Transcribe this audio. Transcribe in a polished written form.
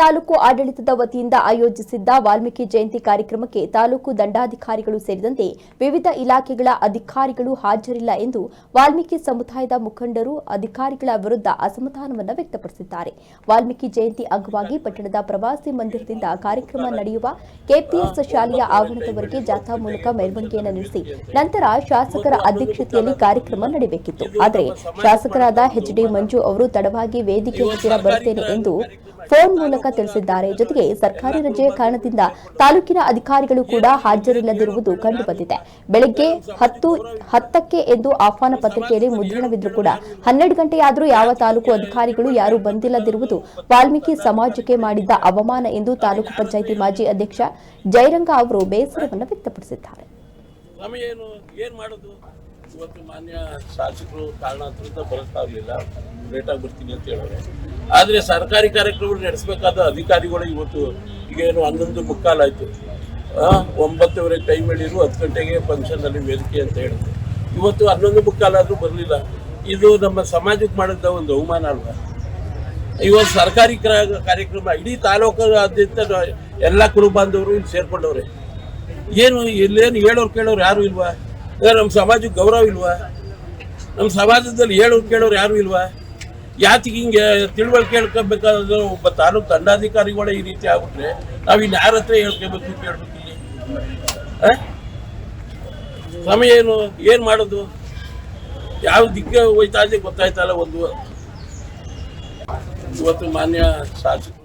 ತಾಲೂಕು ಆಡಳಿತದ ವತಿಯಿಂದ ಆಯೋಜಿಸಿದ್ದ ವಾಲ್ಮೀಕಿ ಜಯಂತಿ ಕಾರ್ಯಕ್ರಮಕ್ಕೆ ತಾಲೂಕು ದಂಡಾಧಿಕಾರಿಗಳು ಸೇರಿದಂತೆ ವಿವಿಧ ಇಲಾಖೆಗಳ ಅಧಿಕಾರಿಗಳು ಹಾಜರಿಲ್ಲ ಎಂದು ವಾಲ್ಮೀಕಿ ಸಮುದಾಯದ ಮುಖಂಡರು ಅಧಿಕಾರಿಗಳ ವಿರುದ್ಧ ಅಸಮಾಧಾನವನ್ನು ವ್ಯಕ್ತಪಡಿಸಿದ್ದಾರೆ. ವಾಲ್ಮೀಕಿ ಜಯಂತಿ ಅಂಗವಾಗಿ ಪಟ್ಟಣದ ಪ್ರವಾಸಿ ಮಂದಿರದಿಂದ ಕಾರ್ಯಕ್ರಮ ನಡೆಯುವ ಕೆಪಿಎಸ್ ಶಾಲೆಯ ಆವರಣದವರೆಗೆ ಜಾಥಾ ಮೂಲಕ ಮೆರವಣಿಗೆಯನ್ನು ನಡೆಸಿ ನಂತರ ಶಾಸಕರ ಅಧ್ಯಕ್ಷತೆಯಲ್ಲಿ ಕಾರ್ಯಕ್ರಮ ನಡೆಯಬೇಕಿತ್ತು. ಆದರೆ ಶಾಸಕರಾದ ಎಚ್.ಡಿ. ಮಂಜು ಅವರು ತಡವಾಗಿ ವೇದಿಕೆ ಹತ್ತಿರ ಬರುತ್ತೇನೆ ಎಂದು ಫೋನ್ ಮೂಲಕ ತಿಳಿಸಿದ್ದಾರೆ. ಜೊತೆಗೆ ಸರ್ಕಾರಿ ರಜೆಯ ಕಾರಣದಿಂದ ತಾಲೂಕಿನ ಅಧಿಕಾರಿಗಳು ಕೂಡ ಹಾಜರಿಲ್ಲದಿರುವುದು ಕಂಡುಬಂದಿದೆ. ಬೆಳಗ್ಗೆ 10ಕ್ಕೆ ಎಂದು ಆಹ್ವಾನ ಪತ್ರಿಕೆಯಲ್ಲಿ ಮುದ್ರಣವಿದ್ರೂ ಕೂಡ 12 ಗಂಟೆಯಾದರೂ ಯಾವ ತಾಲೂಕು ಅಧಿಕಾರಿಗಳು ಯಾರೂ ಬಂದಿಲ್ಲದಿರುವುದು ವಾಲ್ಮೀಕಿ ಸಮಾಜಕ್ಕೆ ಮಾಡಿದ್ದ ಅವಮಾನ ಎಂದು ತಾಲೂಕು ಪಂಚಾಯಿತಿ ಮಾಜಿ ಅಧ್ಯಕ್ಷ ಜಯರಂಗ ಅವರು ಬೇಸರವನ್ನು ವ್ಯಕ್ತಪಡಿಸಿದ್ದಾರೆ. ಇವತ್ತು ಮಾನ್ಯ ಶಾಸಕರು ಕಾರಣಾಂತರದಿಂದ ಬರೋಕ್ಕಾಗಲಿಲ್ಲ, ಲೇಟಾಗಿ ಬರ್ತೀನಿ ಅಂತ ಹೇಳೋರೆ. ಆದರೆ ಸರ್ಕಾರಿ ಕಾರ್ಯಕ್ರಮ ನಡೆಸಬೇಕಾದ ಅಧಿಕಾರಿಗಳು ಇವತ್ತು ಈಗೇನು 11:15 ಆಯಿತು, 9:00 ಟೈಮ್ ಹೇಳಿರು, 10 ಗಂಟೆಗೆ ಫಂಕ್ಷನ್ನಲ್ಲಿ ವೇದಿಕೆ ಅಂತ ಹೇಳಿದ್ರು. ಇವತ್ತು 11:15 ಆದರೂ ಬರಲಿಲ್ಲ. ಇದು ನಮ್ಮ ಸಮಾಜಕ್ಕೆ ಮಾಡಿದ ಒಂದು ಅವಮಾನ ಅಲ್ವಾ? ಇವತ್ತು ಸರ್ಕಾರಿ ಕಾರ್ಯಕ್ರಮ ಇಡೀ ತಾಲೂಕಾದ್ಯಂತ ಎಲ್ಲ ಕುರು ಬಾಂಧವರು ಇಲ್ಲಿ ಸೇರ್ಕೊಂಡವ್ರೆ. ಇಲ್ಲೇನು ಹೇಳೋರು ಕೇಳೋರು ಯಾರು ಇಲ್ವಾ? ನಮ್ಮ ಸಮಾಜಕ್ಕೆ ಗೌರವ ಇಲ್ವಾ? ನಮ್ಮ ಸಮಾಜದಲ್ಲಿ ಹೇಳೋರು ಕೇಳೋರು ಯಾರು ಇಲ್ವಾ? ಯಾತಿಗೆ ಹಿಂಗೆ ತಿಳುವಳಿಕೆ ಹೇಳ್ಕೊಬೇಕಾದ್ರೆ ಒಬ್ಬ ತಾಲೂಕು ದಂಡಾಧಿಕಾರಿಗಳೇ ಈ ರೀತಿ ಆಗ್ಬಿಟ್ರೆ ನಾವು ಇನ್ನು ಯಾರ ಹತ್ರ ಹೇಳ್ಕೊಬೇಕು ಕೇಳ್ಬೇಕು? ಇಲ್ಲಿ ಸಮಯ ಏನು ಮಾಡೋದು? ಯಾವ ದಿಕ್ಕ ಹೋಯ್ತಾ ಗೊತ್ತಾಯ್ತಲ್ಲ. ಇವತ್ತು ಮಾನ್ಯ ಶಾಸಕ